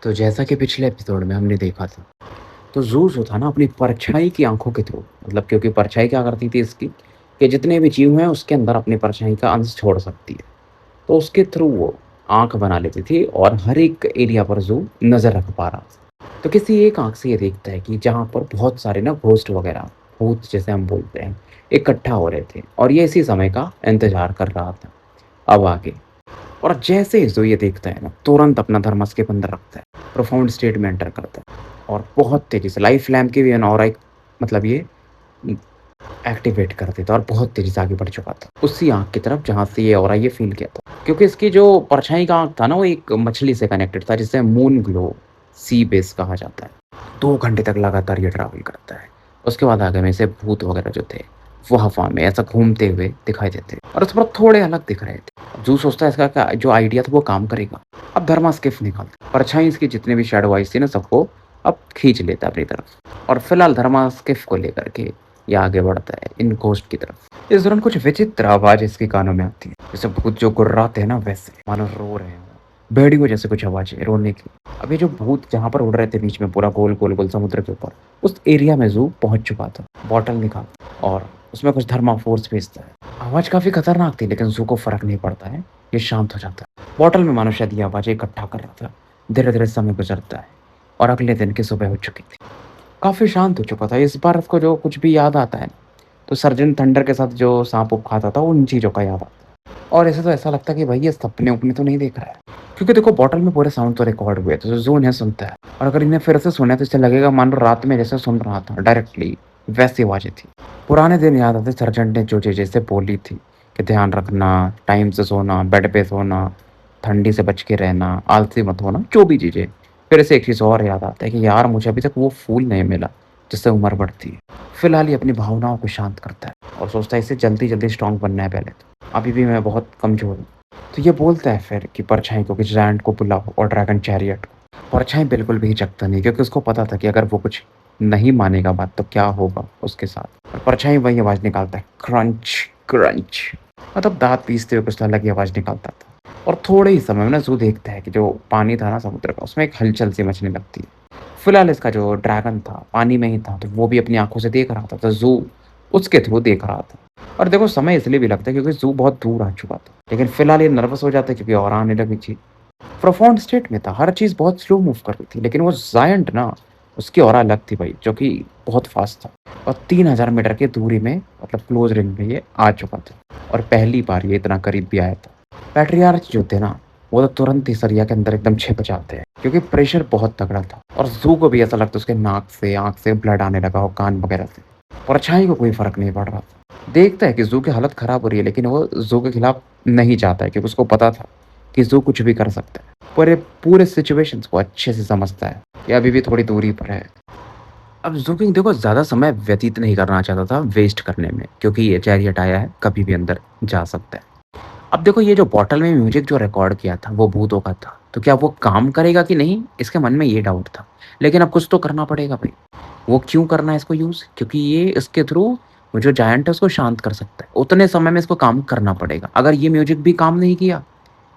तो जैसा कि पिछले एपिसोड में हमने देखा था, तो ज़ू जो था ना अपनी परछाई की आँखों के थ्रू मतलब क्योंकि परछाई क्या करती थी इसकी, कि जितने भी जीव हैं उसके अंदर अपनी परछाई का अंश छोड़ सकती है। तो उसके थ्रू वो आँख बना लेती थी और हर एक एरिया पर ज़ू नज़र रख पा रहा था। तो किसी एक आँख से ये देखता है कि जहाँ पर बहुत सारे ना घोस्ट वगैरह, भूत जैसे हम बोलते हैं, इकट्ठा हो रहे थे और ये इसी समय का इंतज़ार कर रहा था, अब आगे। और जैसे ही जो ये देखता है ना, तुरंत अपना धर्म स्किप अंदर रखता है, प्रोफाउंड स्टेट में एंटर करता है और बहुत तेज़ी से लाइफ लैम्प की भी ऑरा मतलब ये एक्टिवेट कर देता है और बहुत तेज़ी से आगे बढ़ चुका था, उसी आँख की तरफ जहाँ से ये ऑरा ये फ़ील किया था। क्योंकि इसकी जो परछाई का आँख था ना, वो एक मछली से कनेक्टेड था जिसे मून ग्लो सी बेस कहा जाता है। 2 घंटे तक लगातार ये ट्रैवल करता है। उसके बाद आगे में से भूत वगैरह जो थे, वो हवा में ऐसा घूमते हुए दिखाई देते और उस पर थोड़े अलग दिख रहे थे। जू सोचता है इसका क्या जो आइडिया था वो काम करेगा। अब धर्मा स्किफ निकालता है। परछाई इसकी जितने भी शैडो आइज़ थी ना, सबको अब खींच लेता है अपनी तरफ और फिलहाल धर्मा स्किफ को लेकर के ये आगे बढ़ता है इन कोस्ट की तरफ। इस दौरान कुछ विचित्र आवाज़ इसके कानों में आती है, जैसे भूत जो गुर्राते हैं ना, वैसे मानो रो रहे हैं। भेड़ियों जैसे कुछ आवाज़ें रोने की। अब ये जो भूत जहाँ पर उड़ रहे थे बीच में पूरा गोल, गोल, गोल समुद्र के ऊपर, उस एरिया में ज़ू पहुँच चुका था। बॉटल निकालता और उसमें कुछ थर्मा फोर्स भेजता है। आवाज़ काफ़ी खतरनाक थी लेकिन ज़ू को फ़र्क नहीं पड़ता है, ये शांत हो जाता है। बॉटल में मानो शायद ये आवाज़ें इकट्ठा कर रहा था। धीरे-धीरे समय गुज़रता है और अगले दिन की सुबह हो चुकी थी। काफ़ी शांत हो चुका था। इस बार उसको जो कुछ भी याद आता है, तो सर्जन थंडर के साथ जो साँप-वाप खाता था, उन चीज़ों का याद आता है। और ऐसे तो ऐसा लगता है कि भाई ये सपने-वपने तो नहीं देख रहा है। क्योंकि देखो बॉटल में पूरे साउंड तो रिकॉर्ड हुए थे, तो जो इन्हें सुनता है और अगर इन्हें फिर से सुने तो इसे लगेगा मानो रात में जैसे सुन रहा था डायरेक्टली, वैसी आवाज़ें थी। पुराने दिन याद आते सर्जेंट ने जो जैसे बोली थी कि ध्यान रखना, टाइम से सोना, बेड पे सोना, ठंडी से बच के रहना, आलसी मत होना, जो भी चीज़ें। फिर से एक चीज़ और याद आता है कि यार मुझे अभी तक वो फूल नहीं मिला जिससे उम्र बढ़ती है। फिलहाल ये अपनी भावनाओं को शांत करता है और सोचता है इसे जल्दी-जल्दी स्ट्रॉन्ग बनना है पहले तो। अभी भी मैं बहुत कमज़ोर हूँ। तो ये बोलता है फिर कि परछाई को, कि जायंट को बुलाओ और ड्रैगन चैरियट को। परछाई बिल्कुल भी हिचकता नहीं क्योंकि उसको पता था कि अगर वो कुछ नहीं मानेगा बात तो क्या होगा उसके साथ। और परछाई वही आवाज़ निकालता है, क्रंच, क्रंच। मतलब दाँत पीसते हुए कुछ अलग ही आवाज़ निकालता था। और थोड़े ही समय में ना ज़ू देखता है कि जो पानी था ना समुद्र का, उसमें एक हलचल सी मचने लगती है। फिलहाल इसका जो ड्रैगन था पानी में ही था, तो वो भी अपनी आँखों से देख रहा था, तो ज़ू उसके थ्रू देख रहा था। और देखो समय इसलिए भी लगता है क्योंकि ज़ू बहुत दूर आ चुका था। लेकिन फिलहाल ये नर्वस हो जाता है क्योंकि और आने लगी थी। प्रोफाउंड स्टेट में था, हर चीज़ बहुत स्लो मूव कर रही थी, लेकिन वो जायंट ना, उसकी ऑरा अलग थी भाई, जो कि बहुत फास्ट था। और 3000 मीटर की दूरी में मतलब क्लोज़ रेंज में ये आ चुका था और पहली बार ये इतना करीब भी आया था। पैट्रियार्च जो थे ना, वो तो तुरंत ही सरिया के अंदर एकदम छिप जाते हैं क्योंकि प्रेशर बहुत तगड़ा था और ज़ू को भी ऐसा लगता है उसके नाक से, आँख से ब्लड आने लगा हो, कान वगैरह से। परछाई को कोई फ़र्क नहीं पड़ रहा था। देखता है कि ज़ू की हालत ख़राब हो रही है लेकिन वो ज़ू के खिलाफ नहीं जाता है क्योंकि उसको पता था कि ज़ू कुछ भी कर सकता है। पर ये पूरे सिचुएशंस को अच्छे से समझता है कि अभी भी थोड़ी दूरी पर है। अब ज़ू किंग देखो ज़्यादा समय व्यतीत नहीं करना चाहता था वेस्ट करने में, क्योंकि ये चैरियट आया है, कभी भी अंदर जा सकता है। अब देखो ये जो बॉटल में म्यूजिक जो रिकॉर्ड किया था वो भूतों का था, तो क्या वो काम करेगा कि नहीं, इसके मन में ये डाउट था। लेकिन अब कुछ तो करना पड़ेगा भाई। वो क्यों करना है इसको यूज़? क्योंकि ये इसके थ्रू वो जो जायंट है उसको शांत कर सकता है। उतने समय में इसको काम करना पड़ेगा। अगर ये म्यूजिक भी काम नहीं किया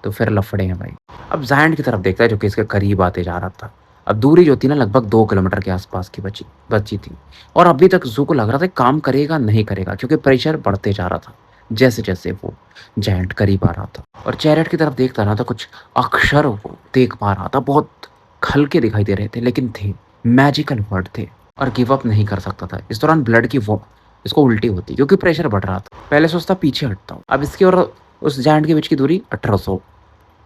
तो फिर लफड़े हैं भाई। अब जायंट की तरफ देखता है जो कि इसके करीब आते जा रहा था। अब दूरी जो थी ना लगभग 2 किलोमीटर के आसपास की बची बची थी और अभी तक ज़ू को लग रहा था काम करेगा, नहीं करेगा, क्योंकि प्रेशर बढ़ते जा रहा था। जैसे-जैसे वो जायंट करीब आ रहा था और चैरेट की तरफ देखता रहा था, कुछ अक्षर वो देख पा रहा था, बहुत हल्के दिखाई दे रहे थे लेकिन थे, मैजिकल वर्ड थे और गिव अप नहीं कर सकता था। इस दौरान ब्लड की वो इसको उल्टी होती क्योंकि प्रेशर बढ़ रहा था। पहले सोचता पीछे हटता हूँ। अब इसकी और उस जायंट के बीच की दूरी 1800,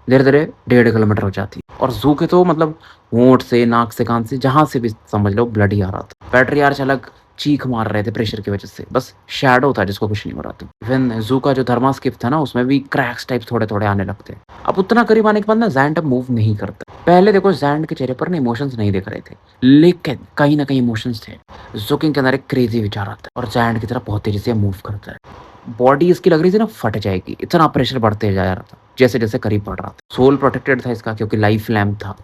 धीरे-धीरे 1.5 किलोमीटर हो जाती और ज़ू के तो मतलब होंठ से, नाक से, कान से, जहाँ से भी समझ लो ब्लड ही आ रहा था। पैट्रियार्च अलग चीख मार रहे थे प्रेशर की वजह से, बस शैडो था जिसको कुछ नहीं हो रहा था। इवन ज़ू का जो थर्मास्केप था ना, उसमें भी क्रैक्स टाइप थोड़े-थोड़े आने लगते हैं। अब उतना करीब आने के बाद ना ज़ैंड अब मूव नहीं करता। पहले देखो ज़ैंड के चेहरे पर ना इमोशंस नहीं दिख रहे थे, लेकिन कहीं न कहीं इमोशंस थे। ज़ुकिंग के अंदर एक क्रेज़ी विचार आता है और ज़ैंड की तरफ बहुत तेज़ी से मूव करता है। बॉडी इसकी लग रही थी ना फट जाएगी, इतना प्रेशर बढ़ते जा रहा था, जैसे-जैसे करीब बढ़ रहा था। सोल प्रोटेक्टेड था इसका क्योंकि लाइफ लैम्प था।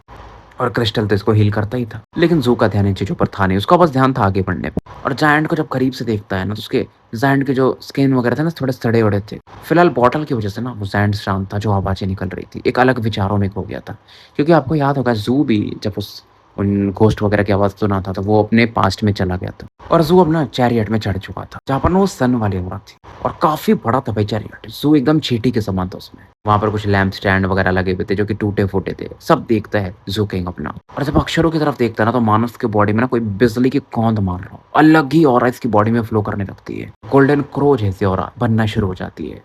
और क्रिस्टल तो इसको हील करता ही था। लेकिन ज़ू का ध्यान इन चीज़ों पर था नहीं, उसका बस ध्यान था आगे बढ़ने पे। और जायंट को जब करीब से देखता है ना, तो उसके जायंट के जो स्किन वगैरह थे ना, थोड़े सड़े-वड़े थे। फिलहाल बॉटल की वज़ह से ना वो जायंट शांत था, जो आवाज़ें निकल रही थी, एक अलग विचारों में खो गया था। क्योंकि आपको याद होगा ज़ू भी जब उस उन घोस्ट वगैरह की आवाज़ सुना था, तो वो अपने पास्ट में चला गया था। और ज़ू अब ना चैरियट में चढ़ चुका था, जहाँ पर ना वो सन वाली औरत थी। और काफ़ी बड़ा था भाई चैरियट, ज़ू एकदम चींटी के समान था उसमें। वहाँ पर कुछ लैंप स्टैंड वगैरह लगे हुए थे, जो कि टूटे-फूटे थे। सब देखता है ज़ू किंग अपना। और जब अक्षरों की तरफ देखता है ना, तो मानो उसकी बॉडी में ना कोई बिजली की कौंध मार रहा हो। अलग ही ऑरा इसकी बॉडी में फ्लो करने लगती है। गोल्डन क्रो जैसी ऑरा बनना शुरू हो जाती है।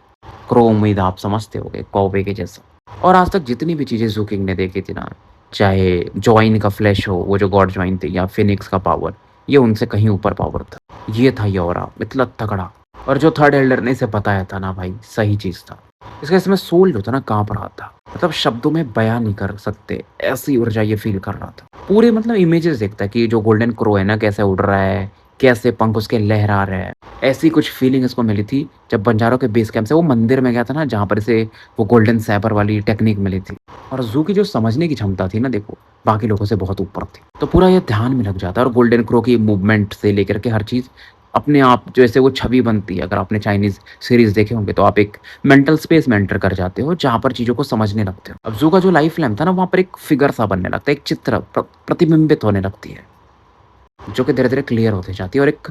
क्रो उम्मीद आप समझते होंगे, कौवे के जैसा। और आज तक जितनी भी चीज़ें ज़ू किंग ने देखी थी ना, चाहे जॉइन का फ्लैश हो, वो जो गॉड जॉइन थे, या फिनिक्स का पावर, ये उनसे कहीं ऊपर पावर था। ये था ये ऑरा, इतना तगड़ा। और जो थर्ड एल्डर ने इसे बताया था ना भाई, सही चीज़ था। इसका इसमें सोल जो था ना काँप रहा था। मतलब शब्दों में बयान नहीं कर सकते, ऐसी ऊर्जा ये फ़ील कर रहा था। पूरे मतलब इमेजेस देखता है कि जो गोल्डन क्रो है ना, कैसे उड़ रहा है, कैसे पंख उसके लहरा रहे हैं। ऐसी कुछ फीलिंग इसको मिली थी जब बंजारों के बेस कैंप से वो मंदिर में गया था ना, जहाँ पर इसे वो गोल्डन सैबर वाली टेक्निक मिली थी। और ज़ू की जो समझने की क्षमता थी ना देखो, बाकी लोगों से बहुत ऊपर थी। तो पूरा ये ध्यान में लग जाता है, और गोल्डन क्रो की मूवमेंट से लेकर के हर चीज़ अपने आप जैसे वो छवि बनती है। अगर आपने चाइनीज़ सीरीज़ देखे होंगे, तो आप एक मेंटल स्पेस में एंटर कर जाते हो, जहाँ पर चीज़ों को समझने लगते हो। अब ज़ू का जो लाइफ लैम्प था ना, वहाँ पर एक फिगर सा बनने लगता है, एक चित्र प्रतिबिंबित होने लगती है, जो कि धीरे-धीरे क्लियर होती जाती है और एक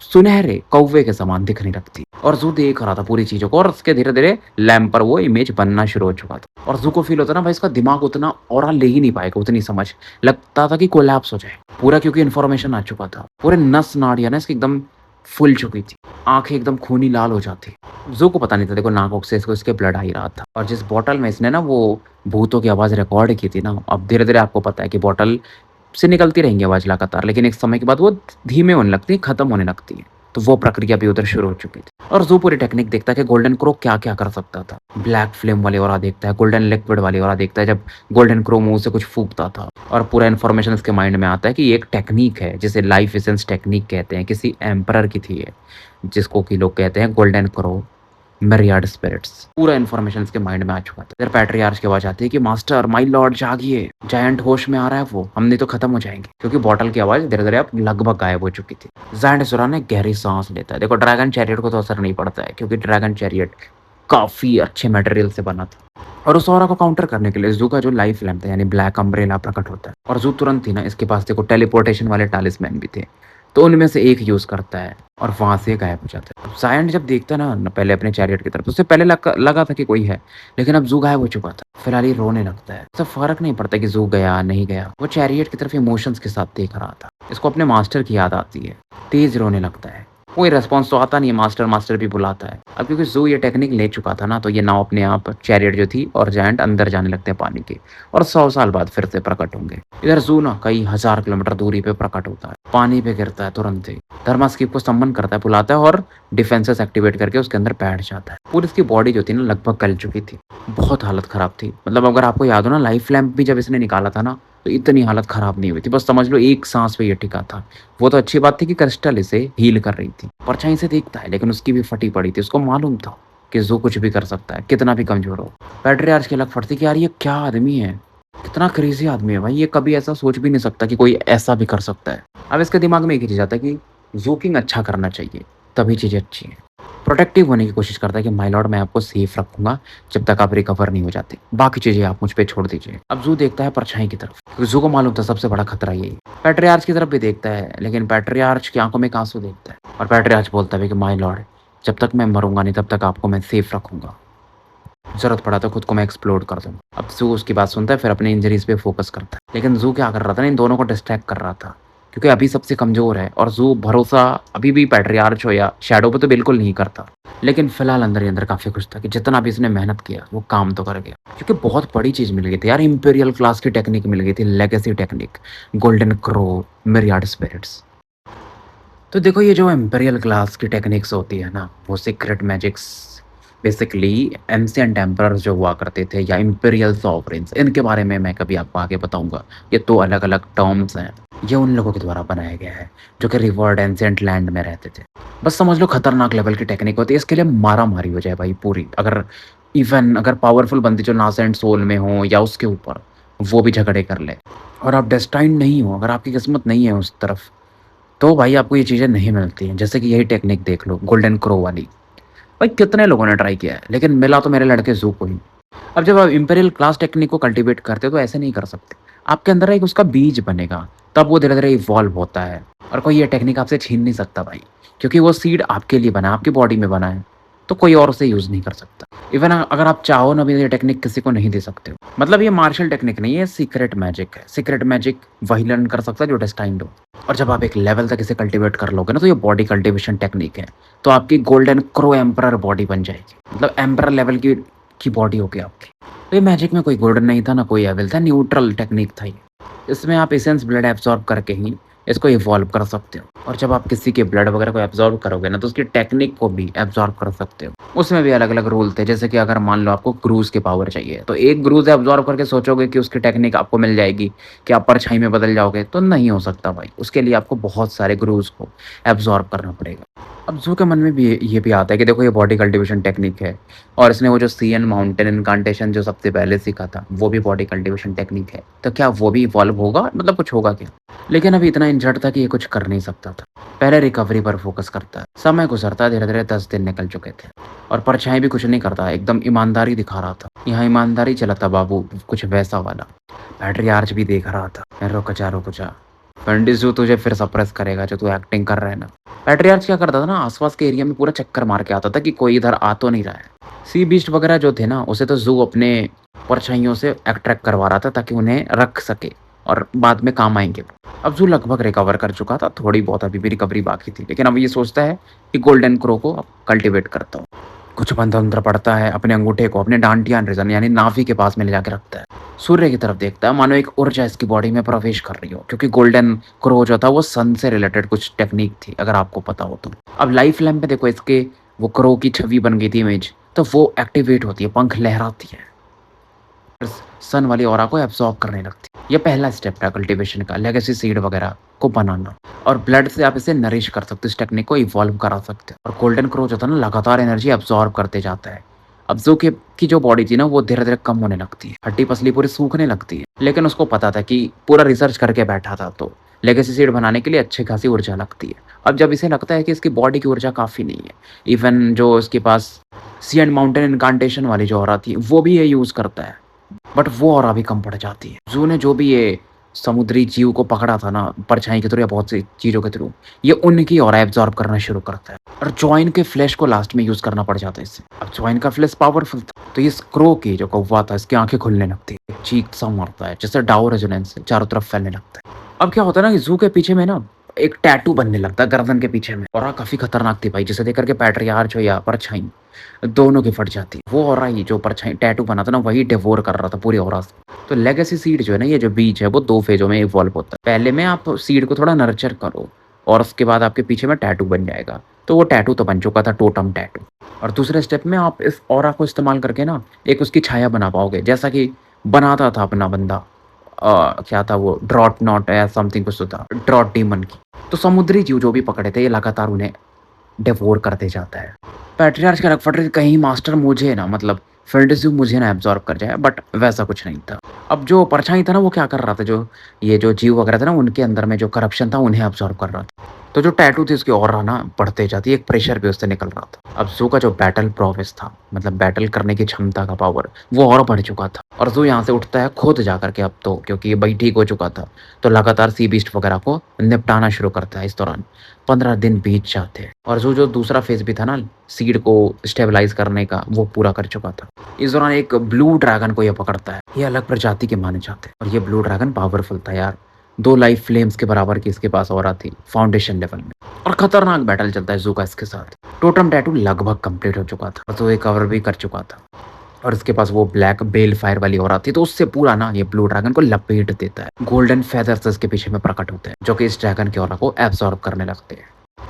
सुनहरे कौवे के समान दिखने लगती है। और ज़ू देख रहा था पूरी चीज़ों को, और उसके धीरे-धीरे लैंप पर वो इमेज बनना शुरू हो चुका था। और ज़ू को फ़ील होता है ना भाई, इसका दिमाग उतना ऑरा ले ही नहीं पाएगा, उतनी समझ। लगता था कि कोलैप्स हो जाए पूरा, क्योंकि इन्फॉर्मेशन आ चुका था। पूरे नस नाड़ियाँ ना इसकी एकदम फूल चुकी थी, आँखें एकदम खूनी लाल हो जाती। ज़ू को पता नहीं था देखो, नाक से इसको इसके ब्लड आ ही रहा था। और जिस बॉटल में इसने ना वो भूतों की आवाज़ रिकॉर्ड की थी ना, अब धीरे-धीरे आपको पता है कि बॉटल से निकलती रहेंगी आवाज़ लगातार, लेकिन एक समय के बाद वो धीमे होने लगती है, खत्म होने लगती है। तो वो प्रक्रिया भी उधर शुरू हो चुकी थी। और ज़ू पूरी टेक्निक देखता है कि गोल्डन क्रो क्या-क्या कर सकता था। ब्लैक फ्लेम वाली ऑरा देखता है, गोल्डन लिक्विड वाली ऑरा देखता है, जब गोल्डन क्रो मुँह से कुछ फूँकता था। और पूरा इन्फॉर्मेशन इसके माइंड में आता है कि ये एक टेक्निक है, जिसे लाइफ एसेंस टेक्निक कहते हैं, किसी एम्परर की थी ये, जिसको कि लोग कहते हैं गोल्डन क्रो मिरियाड स्पिरिट्स। पूरा इन्फॉर्मेशन इसके माइंड में आ चुका था। फिर पैट्रियार्च की आवाज़ आती है कि मास्टर, माय लॉर्ड जागिए, जायंट होश में आ रहा है वो, हम नहीं तो खत्म हो जाएंगे। क्योंकि बॉटल की आवाज़ धीरे-धीरे अब लगभग गायब हो चुकी थी। जायंट इस दौरान एक गहरी सांस लेता है। देखो, ड्रैगन चैरियट को तो असर नहीं पड़ता है, क्योंकि ड्रैगन चैरियट काफ़ी अच्छे मटेरियल से बना था। और उस ऑरा को काउंटर करने के लिए ज़ू का जो लाइफ लैम्प था, यानी ब्लैक अम्ब्रेला, प्रकट होता है। और ज़ू तुरंत ही ना, इसके पास देखो टेलीपोर्टेशन वाले टालिस्मैन भी थे, तो उनमें से एक यूज़ करता है और वहाँ से गायब हो जाता है। अब जायंट जब देखता है ना पहले अपने चैरियट की तरफ, तो उससे पहले लगा था कि कोई है, लेकिन अब ज़ू गायब हो चुका था। फिलहाल ये रोने लगता है। उससे फ़र्क नहीं पड़ता कि ज़ू गया, नहीं गया। वो चैरियट की तरफ इमोशंस के साथ देख रहा था। इसको अपने मास्टर की याद आती है। तेज़ रोने लगता है। कोई रिस्पॉन्स तो आता नहीं है, मास्टर मास्टर भी बुलाता है। अब क्योंकि ज़ू ये टेक्निक ले चुका था ना, तो ये नाव अपने आप, चैरियट जो थी और जायंट अंदर जाने लगते हैं पानी के, और 100 साल बाद फिर से प्रकट होंगे। इधर ज़ू ना कई हज़ार किलोमीटर दूरी पे प्रकट होता है, पानी पे गिरता है तुरंत ही। थर्मास्केप को सम्मन करता है, बुलाता है, और डिफेंसेस एक्टिवेट करके उसके अंदर बैठ जाता है। पूरी इसकी बॉडी जो थी ना, लगभग गल चुकी थी। बहुत हालत ख़राब थी। मतलब अगर आपको याद हो ना, लाइफ लैम्प भी जब इसने निकाला था ना, तो इतनी हालत ख़राब नहीं हुई थी। बस समझ लो एक साँस पे ये टिका था। वो तो अच्छी बात थी कि क्रिस्टल इसे हील कर रही थी। परछाई से देखता है, लेकिन उसकी भी फटी पड़ी थी। उसको मालूम था कि ज़ू कुछ भी कर सकता है, कितना भी कमज़ोर हो। पैट्रियार्च की अलग फटती कि यार ये क्या आदमी है? कितना क्रेज़ी आदमी है भाई, ये कभी ऐसा सोच भी नहीं सकता कि कोई ऐसा भी कर सकता है। अब इसके दिमाग में एक ही चीज़ आता है कि ज़ू किंग अच्छा करना चाहिए, तभी चीज़ें अच्छी हैं। प्रोटेक्टिव होने की कोशिश करता है कि माय लॉर्ड, मैं आपको सेफ रखूँगा जब तक आप रिकवर नहीं हो जाते। बाकी चीज़ें आप मुझ पे छोड़ दीजिए। अब ज़ू देखता है परछाई की तरफ, क्योंकि ज़ू को मालूम था सबसे बड़ा खतरा यही है। पैट्रियार्च की तरफ भी देखता है, लेकिन पैट्रियार्च की आँखों में एक आँसू देखता है, और पैट्रियार्च बोलता है कि माय लॉर्ड, जब तक मैं मरूँगा नहीं, तब तक आपको मैं सेफ रखूँगा। ज़रूरत पड़ा तो खुद को मैं एक्सप्लोड कर दूँगा। अब ज़ू उसकी बात सुनता है, फिर अपनी इंजरीज़ पे फ़ोकस करता है। लेकिन ज़ू क्या कर रहा था ना, इन दोनों को डिस्ट्रैक्ट कर रहा था, क्योंकि अभी सबसे कमज़ोर है, और ज़ू भरोसा अभी भी पैट्रियार्च हो या शैडो पे तो बिल्कुल नहीं करता। लेकिन फिलहाल अंदर ही अंदर काफ़ी खुश था कि जितना भी इसने मेहनत किया, वो काम तो कर गया। क्योंकि बहुत बड़ी चीज़ मिल गई थी यार, इम्पीरियल क्लास की टेक्निक मिल गई थी, legacy technique, golden crow, myriad spirits. तो देखो, ये जो इम्पीरियल क्लास की टेक्निक्स होती है ना, वो secret magics, basically ancient emperors जो हुआ करते थे, या इम्पीरियल सॉवरेन्स, इनके बारे में मैं कभी आपको आगे बताऊंगा। ये 2 अलग-अलग टर्म्स हैं। ये उन लोगों के द्वारा बनाया गया है, जो कि रिवर्ड एंशिएंट लैंड में रहते थे। बस समझ लो खतरनाक लेवल की टेक्निक होती है। इसके लिए मारा-मारी हो जाए भाई पूरी। अगर इवन अगर पावरफुल बंदी जो नासेंट सोल में हो या उसके ऊपर, वो भी झगड़े कर ले और आप डेस्टाइन्ड नहीं हो, अगर आपकी किस्मत नहीं है उस तरफ, तो भाई आपको ये चीज़ें नहीं मिलती हैं। जैसे कि यही टेक्निक देख लो गोल्डन क्रो वाली, भाई कितने लोगों ने ट्राई किया है, लेकिन मिला तो मेरे लड़के ज़ू को ही। अब जब आप इम्पेरियल क्लास टेक्निक को कल्टीवेट करते हो तो ऐसे नहीं कर सकते। आपके अंदर एक उसका बीज बनेगा, तब वो धीरे-धीरे इवॉल्व होता है और कोई ये टेक्निक आपसे छीन नहीं सकता भाई, क्योंकि वो सीड आपके लिए बना है, आपकी बॉडी में बना है, तो कोई और उसे यूज़ नहीं कर सकता। इवन अगर आप चाहो ना भी ये टेक्निक किसी को नहीं दे सकते हो। मतलब ये मार्शल टेक्निक नहीं है, सीक्रेट मैजिक है। सीक्रेट मैजिक वही लर्न कर सकता है जो डेस्टाइन्ड हो। और जब आप एक लेवल तक इसे कल्टीवेट कर लोगे ना, तो ये बॉडी कल्टीवेशन टेक्निक है। तो आपकी गोल्डन क्रो एम्परर बॉडी बन जाएगी, मतलब एम्परर लेवल की बॉडी होगी आपकी। तो ये मैजिक में कोई गोल्डन नहीं था ना कोई एविल था, न्यूट्रल टेक्निक था ये। इसमें आप एसेंस ब्लड एब्जॉर्ब करके ही इसको इवॉल्व कर सकते हो। और जब आप किसी के ब्लड वगैरह को एब्जॉर्ब करोगे ना, तो उसकी टेक्निक को भी एब्जॉर्ब कर सकते हो। उसमें भी अलग अलग रूल थे, जैसे कि अगर मान लो आपको ग्रूज की पावर चाहिए, तो एक ग्रूज एब्जॉर्ब करके सोचोगे कि उसकी टेक्निक आपको मिल जाएगी, कि आप परछाई में बदल जाओगे, तो नहीं हो सकता भाई। उसके लिए आपको बहुत सारे ग्रूज को एब्जॉर्ब करना पड़ेगा। अब ज़ू के मन में भी ये भी आता है कि देखो ये बॉडी कल्टीवेशन टेक्निक है, और इसने वो जो सीएन माउंटेन इनकांटेशन जो सबसे पहले सीखा था, वो भी बॉडी कल्टीवेशन टेक्निक है। तो क्या वो भी इवॉल्व होगा, मतलब कुछ होगा क्या? लेकिन अभी इतना इंजर्ड था कि ये कुछ कर नहीं सकता था। पहले रिकवरी पर फोकस करता है। समय गुजरता, धीरे-धीरे 10 दिन निकल चुके थे और परछाई भी कुछ नहीं करता, एकदम ईमानदारी दिखा रहा था। यहाँ ईमानदारी चलाता बाबू, कुछ वैसा वाला। पैट्रियार्च भी देख रहा था। रुक जा। पंडित जो तुझे फिर सप्रेस करेगा, जो तू एक्टिंग कर रहा है ना। पैट्रियार्च क्या करता था ना, आसपास के एरिया में पूरा चक्कर मार के आता था कि कोई इधर आ तो नहीं रहा है। सी बीस्ट वगैरह जो थे ना, उसे तो ज़ू अपने परछाइयों से अट्रैक्ट करवा रहा था ताकि उन्हें रख सके और बाद में काम आएँगे। अब ज़ू लगभग रिकवर कर चुका था, थोड़ी बहुत अभी भी रिकवरी बाकी थी, लेकिन अब ये सोचता है कि गोल्डन क्रो को अब कल्टीवेट करता हूँ। कुछ मंत्र पढ़ता है, अपने अंगूठे को अपने डांटियान रीजन यानी नाभि के पास में ले जाके रखता है। सूर्य की तरफ देखता है, मानो एक ऊर्जा इसकी बॉडी में प्रवेश कर रही हो, क्योंकि गोल्डन क्रो जो था वो सन से रिलेटेड कुछ टेक्निक थी, अगर आपको पता हो तो। अब लाइफ लैम्प पे देखो इसके वो क्रो की छवि बन गई थी इमेज, तो वो एक्टिवेट होती है, पंख लहराती है, सन वाली ऑरा को एब्सॉर्ब करने लगती है। ये पहला स्टेप था कल्टीवेशन का, लेगेसी सीड वगैरह को बनाना। और ब्लड से आप इसे नरिश कर सकते हो, इस टेक्निक को इवॉल्व करा सकते हो। और गोल्डन क्रो जो था ना, लगातार एनर्जी एब्सॉर्ब करते जाता है। अब ज़ू की जो बॉडी थी ना, वो धीरे-धीरे कम होने लगती है, हड्डी पसली पूरी सूखने लगती है। लेकिन उसको पता था कि पूरा रिसर्च करके बैठा था, तो लेगेसी सीड बनाने के लिए अच्छी खासी ऊर्जा लगती है। अब जब इसे लगता है कि इसकी बॉडी की ऊर्जा काफ़ी नहीं है, इवन जो इसके पास सी एंड माउंटेन इनकांटेशन वाली जो ऑरा थी, वो भी ये यूज़ करता है, बट वो ऑरा भी कम पड़ जाती है। ज़ू ने जो भी ये समुद्री जीव को पकड़ा था ना, परछाई के थ्रू या बहुत सी चीज़ों के थ्रू, ये उनकी ऑरा एब्जॉर्ब करना शुरू करता है। और जॉइन के फ्लैश को लास्ट में यूज़ करना पड़ जाता है इससे। अब जॉइन का फ्लैश पावरफुल था, तो ये क्रो की जो कौवा था, इसकी आंखें खुलने लगती है, चीख सा मारता है, जैसे डाउ रेजोनेंस चारों तरफ फैलने लगता है। अब क्या होता है ना कि ज़ू के पीछे में ना एक टैटू बनने लगता है गर्दन के पीछे में। ऑरा काफ़ी खतरनाक थी भाई, जिसे देख करके पैट्रियार्च हो या परछाई दोनों की फट जाती। वो ऑरा ही जो परछाई टैटू बना था ना, वही डिवोर कर रहा था पूरी ऑरा से। तो लेगेसी सीड जो है ना, ये जो बीज है, वो 2 फेज़ों में इवॉल्व होता है। पहले में आप सीड को थोड़ा नर्चर करो और उसके बाद आपके पीछे में टैटू बन जाएगा। तो वो टैटू तो बन चुका था, टोटम टैटू। और दूसरे स्टेप में आप इस ऑरा को इस्तेमाल करके ना एक उसकी छाया बना पाओगे, जैसा कि बनाता था अपना बंदा। क्या था वो, ड्रॉट नॉट या समथिंग कुछ तो था, ड्रॉट डीमन की। तो समुद्री जीव जो भी पकड़े थे, ये लगातार उन्हें डिवोर करते जाता है। पैट्रियार्च का रखफट कहीं मास्टर मुझे ना, मतलब फेल्डेज़ू मुझे ना एब्ज़ॉर्ब कर जाए, बट वैसा कुछ नहीं था। अब जो परछाई था ना, वो क्या कर रहा था, जो ये जो जीव वगैरह थे ना, उनके अंदर में जो करप्शन था, उन्हें एब्ज़ॉर्ब कर रहा था। तो जो टैटू थी उसकी ऑरा ना बढ़ते जाती, एक प्रेशर भी उससे निकल रहा था। अब ज़ू का जो बैटल प्रोवेस था, मतलब बैटल करने की क्षमता का पावर, वो और बढ़ चुका था। और ज़ू यहाँ से उठता है खुद जा कर के अब तो, क्योंकि ये भाई ठीक हो चुका था, तो लगातार सी बीस्ट वगैरह को निपटाना शुरू करता है। इस दौरान 15 दिन बीत जाते हैं और जो दूसरा फेज़ भी था ना सीड को स्टेबलाइज़ करने का, वो पूरा कर चुका था। इस दौरान एक ब्लू ड्रैगन को ये पकड़ता है। ये अलग प्रजाति के माने जाते हैं और ये ब्लू ड्रैगन पावरफुल था यार। 2 लाइफ फ्लेम्स के बराबर की इसके पास ऑरा थी फाउंडेशन लेवल में, और खतरनाक बैटल चलता है ज़ू का इसके साथ। टोटम टैटू लगभग कंप्लीट हो चुका था, तो ये कवर भी कर चुका था और इसके पास वो ब्लैक बेल फायर वाली ऑरा थी, तो उससे पूरा ना ये ब्लू ड्रैगन को लपेट देता है। गोल्डन फेदर्स इसके पीछे में प्रकट होते हैं, जो कि इस ड्रैगन की ऑरा को एब्जॉर्ब करने लगते हैं।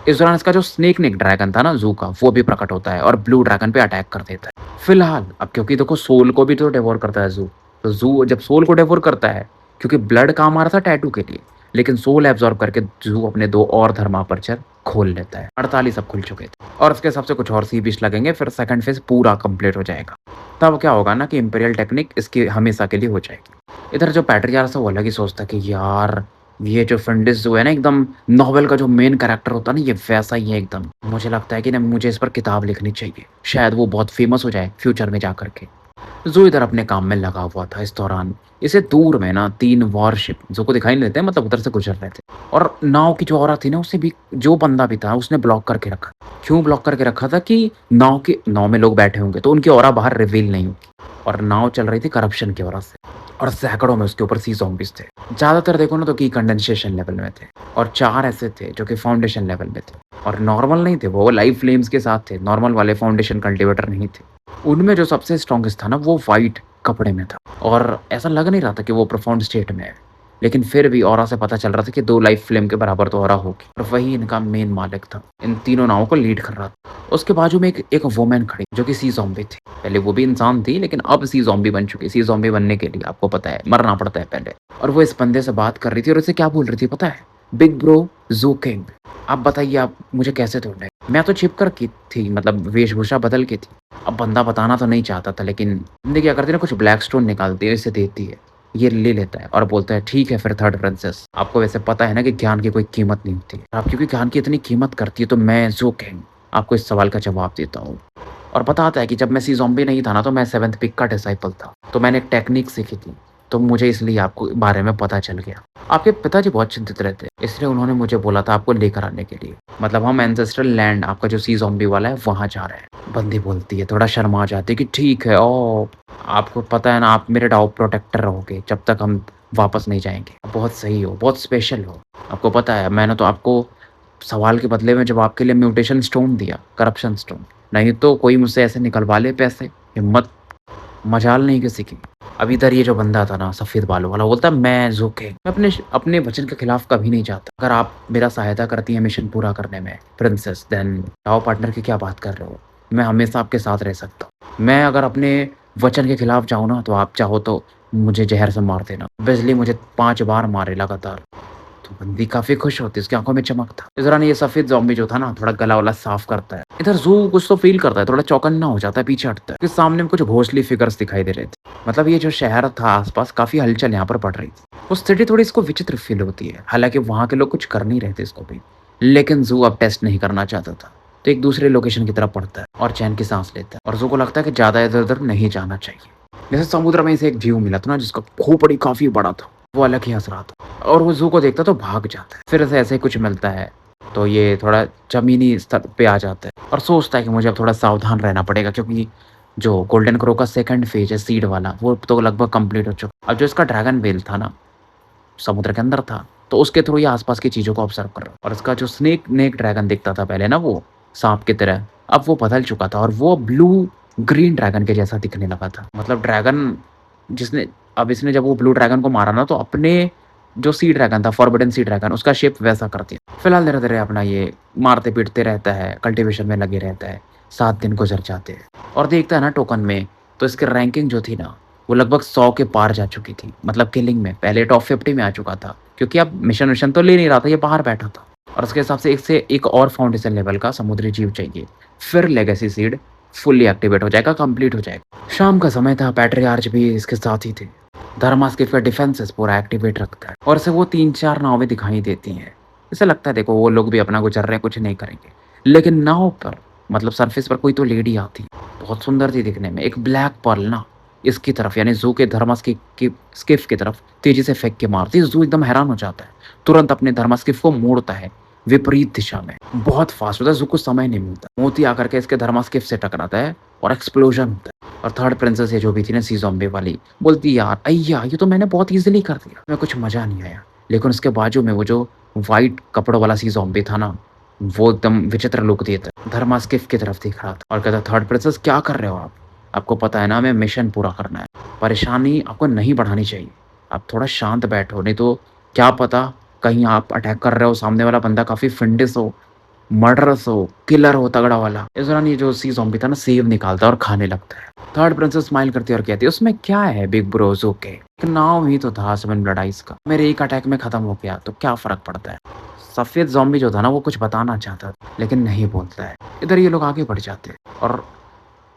इस दौरान इसका जो स्नेक नेक ड्रैगन था ना ज़ू का, वो भी प्रकट होता है और ब्लू ड्रैगन पे अटैक कर देता है। फिलहाल अब क्योंकि देखो सोल को भी तो डिवोर करता है ज़ू, तो ज़ू जब सोल को डिवोर करता है, क्योंकि ब्लड काम आ रहा था टैटू के लिए, लेकिन सोल एब्जॉर्ब करके ज़ू अपने 2 और धर्मापर्चर खोल लेता है। 48 अब खुल चुके थे और उसके हिसाब से कुछ और सी बीच लगेंगे, फिर सेकंड फेज़ पूरा कंप्लीट हो जाएगा। तब क्या होगा ना कि इंपीरियल टेक्निक इसकी हमेशा के लिए हो जाएगी। इधर जो पैट्रियार्स है वो अलग ही सोचता है कि यार ये जो फिंडिस जो है ना एकदम नॉवेल का जो मेन कैरेक्टर होता है ना ये वैसा ही है एकदम। मुझे लगता है कि ना मुझे इस पर किताब लिखनी चाहिए। शायद वो बहुत फेमस हो जाए फ्यूचर में जाकर के। ज़ू इधर अपने काम में लगा हुआ था इस दौरान। इसे दूर में ना 3 वॉरशिप ज़ू को दिखाई नहीं देते मतलब उधर से गुज़र रहे थे और नाव की जो औरत थी ना उसे भी जो बंदा भी था उसने ब्लॉक करके रखा। क्यों ब्लॉक करके रखा था कि नाव में लोग बैठे होंगे तो उनकी ऑरा बाहर रिवील नहीं होगी और नाव चल रही थी करप्शन की वजह से और सैकड़ों में उसके ऊपर सी ज़ॉम्बीज़ थे। ज़्यादातर देखो ना तो कि कंडेंसेशन लेवल में थे और 4 ऐसे थे जो कि फाउंडेशन लेवल में थे और नॉर्मल नहीं थे, वो लाइव फ्लेम्स के साथ थे, नॉर्मल वाले फाउंडेशन कल्टीवेटर नहीं थे। उनमें जो सबसे स्ट्रॉन्गेस्ट था ना वो व्हाइट कपड़े में था और ऐसा लग नहीं रहा था कि वो प्रोफाउंड स्टेट में है। लेकिन फिर भी ऑरा से पता चल रहा था कि 2 लाइफ फ्लेम के बराबर तो ऑरा होगी और वही इनका मेन मालिक था। इन तीनों नावों को लीड कर रहा था। उसके बाजू में एक वुमन खड़ी जो कि सी ज़ॉम्बी थी। पहले वो भी इंसान थी लेकिन अब सी ज़ॉम्बी बन चुकी है। सी ज़ॉम्बी बनने के लिए आपको पता है मरना पड़ता है पहले। और वो इस बंदे से बात कर रही थी और उसे क्या बोल रही थी पता है? Big bro zoo king. आप बताइए आप मुझे कैसे तोड़ना है? मैं तो छिप कर की थी मतलब वेशभूषा बदल के थी। अब बंदा बताना तो नहीं चाहता था लेकिन बंदे क्या करती है ना कुछ ब्लैक स्टोन निकालती है इसे देती है। ये ले लेता है और बोलता है ठीक है फिर थर्ड प्रिंसेस। आपको वैसे पता है ना कि ज्ञान की कोई कीमत नहीं होती। आप क्योंकि ज्ञान की इतनी कीमत करती है तो मैं ज़ू किंग आपको इस सवाल का जवाब देता हूँ। और बताता है कि जब मैं सी ज़ॉम्बी नहीं था ना तो मैं 7th पिक का डिसाइपल था। तो मैंने एक टेक्निक सीखी थी। तो मुझे इसलिए आपको बारे में पता चल गया। आपके पिताजी बहुत चिंतित रहते हैं इसलिए उन्होंने मुझे बोला था आपको लेकर आने के लिए। मतलब हम एंसेस्ट्रल लैंड आपका जो सी ज़ॉम्बी वाला है वहाँ जा रहे हैं। बंदी बोलती है थोड़ा शर्मा जाती है कि ठीक है ओह आपको पता है ना आप मेरे डाउ प्रोटेक्टर रहोगे जब तक हम वापस नहीं जाएँगे। आप बहुत सही हो, बहुत स्पेशल हो। आपको पता है मैंने तो आपको सवाल के बदले में जब आपके लिए म्यूटेशन स्टोन दिया, करप्शन स्टोन। नहीं तो कोई मुझसे ऐसे निकलवा ले पैसे, हिम्मत मजाल नहीं किसी की। अब इधर ये जो बंदा था ना सफ़ेद बालों वाला बोलता है मैं ज़ू किंग मैं अपने वचन के खिलाफ कभी नहीं जाता। अगर आप मेरा सहायता करती हैं मिशन पूरा करने में प्रिंसेस देन डाओ पार्टनर की क्या बात कर रहे हो? मैं हमेशा आपके साथ रह सकता हूँ। मैं अगर अपने वचन के खिलाफ जाऊँ ना तो आप चाहो तो मुझे ज़हर से मार देना। बिजली मुझे 5 बार मारे लगातार। तो बंदी काफ़ी खुश होती है, उसकी आँखों में चमक था। इस दौरान ये सफ़ेद ज़ॉम्बी जो था ना थोड़ा गला-वला साफ करता है। इधर ज़ू कुछ तो फ़ील करता है, थोड़ा चौकन्ना हो जाता है, पीछे हटता है। उसके सामने में कुछ घोंसली फिगर्स दिखाई दे रहे थे। मतलब ये जो शहर था आस-पास काफ़ी हलचल यहाँ पर पड़ रही थी। वो सिटी थोड़ी इसको विचित्र फ़ील होती है, हालाँकि वहाँ के लोग कुछ कर नहीं रहे थे इसको भी। लेकिन ज़ू अब टेस्ट नहीं करना चाहता था, तो एक दूसरे लोकेशन की तरफ बढ़ता है और चैन की साँस लेता है और ज़ू को लगता है कि ज़्यादा इधर-उधर नहीं जाना चाहिए। जैसे समुद्र में इसे एक जीव मिला था ना जिसका खोपड़ी काफ़ी बड़ा था, वो अलग ही हँस रहा था और वो ज़ू को देखता तो भाग जाता है। फिर इसे ऐसे ही कुछ मिलता है, तो ये थोड़ा ज़मीनी स्तर पे आ जाता है और सोचता है कि मुझे अब थोड़ा सावधान रहना पड़ेगा क्योंकि जो गोल्डन क्रो का सेकंड फेज़ है सीड वाला, वो तो लगभग कंप्लीट हो चुका। अब जो इसका ड्रैगन वेल था ना, समुद्र के अंदर था, तो उसके थ्रू ये आस-पास की चीज़ों को ऑब्ज़र्व कर रहा और इसका जो नेक ड्रैगन दिखता था पहले ना वो, साँप की तरह, अब वो बदल चुका था और वो ब्लू ग्रीन ड्रैगन के जैसा दिखने लगा था। मतलब ड्रैगन जिसने अब इसने जब वो ब्लू ड्रैगन को मारा ना तो अपने जो सी ड्रैगन था, फॉरबिडन सी ड्रैगन उसका शेप वैसा कर दिया। फिलहाल धीरे-धीरे अपना ये मारते-पीटते रहता है, कल्टीवेशन में लगे रहता है। 7 दिन गुज़र जाते हैं और देखता है ना टोकन में, तो इसकी रैंकिंग जो थी ना, वो लगभग 100 के पार जा चुकी थी। मतलब किलिंग में, पहले टॉप 50 में आ चुका था, क्योंकि अब मिशन-विशन तो ले नहीं रहा था, ये बाहर बैठा था। और उसके हिसाब से एक और फाउंडेशन लेवल का समुद्री जीव चाहिए। फिर लेगेसी सीड फुल्ली एक्टिवेट हो जाएगा, कंप्लीट हो जाएगा। शाम का समय था, पैट्रियार्च भी इसके साथ ही थे। धर्मास्केप का डिफेंसेस पूरा एक्टिवेट रखता है और इसे वो 3-4 नावें दिखाई देती हैं। इसे लगता है देखो वो लोग भी अपना गुज़र रहे हैं, कुछ नहीं करेंगे। लेकिन नाव पर मतलब सरफेस पर कोई तो लेडी आती है, बहुत सुंदर थी दिखने में, एक ब्लैक पर्ल ना इसकी तरफ यानी ज़ू के धर्मास्केप की स्किफ की तरफ तेज़ी से फेंक के मारती है। ज़ू एकदम हैरान हो जाता है, तुरंत अपने धर्मास्केप को मोड़ता है विपरीत दिशा में। बहुत फास्ट होता है, ज़ू को समय नहीं मिलता। मोती आकर के इसके धर्मास्केप से टकराता है और एक्सप्लोजन होता है। और थर्ड प्रिंसेस ये जो भी थी ना सी ज़ॉम्बी वाली, बोलती यार अय्या ये तो मैंने बहुत ईज़िली कर दिया, मैं कुछ मज़ा नहीं आया। लेकिन उसके बाजू में वो जो व्हाइट कपड़ों वाला सी ज़ॉम्बी था ना, वो एकदम विचित्र लुक देता है, धर्मास्केप की तरफ देख रहा था और कहता थर्ड प्रिंसेस क्या कर रहे हो आप? आपको पता है ना हमें मिशन पूरा करना है, परेशानी आपको नहीं बढ़ानी चाहिए। आप थोड़ा शांत बैठो, नहीं तो क्या पता कहीं आप अटैक कर रहे हो, सामने वाला बंदा काफ़ी फिंडिस हो, मर्डरस हो, किलर हो तगड़ा वाला। इस दौरान ये जो सी ज़ॉम्बी था ना सेब निकालता है और खाने लगता है। थर्ड प्रिंसेस स्माइल करती है और कहती है, उसमें क्या है बिग ब्रो ज़ूके? एक नाव ही तो था 7 ब्लड आइस का। मेरे एक अटैक में खत्म हो गया तो क्या फ़र्क पड़ता है? सफ़ेद ज़ॉम्बी जो था ना वो कुछ बताना चाहता था, लेकिन नहीं बोलता है। इधर ये लोग आगे बढ़ जाते हैं और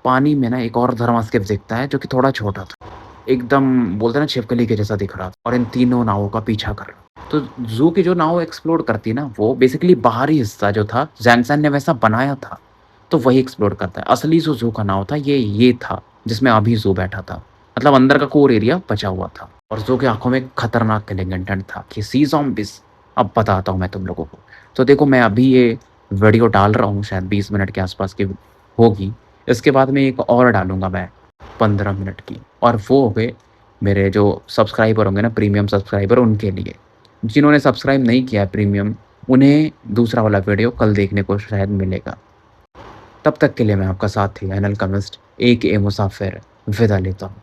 पानी में ना एक और थर्मास्केप दिखता है जो कि थोड़ा छोटा था। एकदम बोलते हैं ना छिपकली के जैसा दिख रहा था और इन तीनों नावों का पीछा कर रहा। तो ज़ू की जो नाव एक्सप्लोर करती है ना, वो बेसिकली बाहरी हिस्सा जो था ज़ैंग ने वैसा बनाया था, तो वही एक्सप्लोर करता है। असली जो ज़ू का नाव था ये था, जिसमें अभी ज़ू बैठा था। मतलब अंदर का कोर एरिया बचा हुआ था और ज़ू की आँखों में खतरनाक किलिंग इंटेंट था कि सी ज़ॉम्बिस अब बताता हूँ मैं तुम लोगों को। तो देखो मैं अभी ये वीडियो डाल रहा हूँ, शायद 20 मिनट के आसपास की होगी। इसके बाद में एक और डालूँगा मैं 15 मिनट की, और वो हो गए मेरे जो सब्सक्राइबर होंगे ना, प्रीमियम सब्सक्राइबर उनके लिए। जिन्होंने सब्सक्राइब नहीं किया है प्रीमियम, उन्हें दूसरा वाला वीडियो कल देखने को शायद मिलेगा। तब तक के लिए मैं आपका साथी अनिल कमिस्ट AKA मुसाफिर विदा लेता हूँ।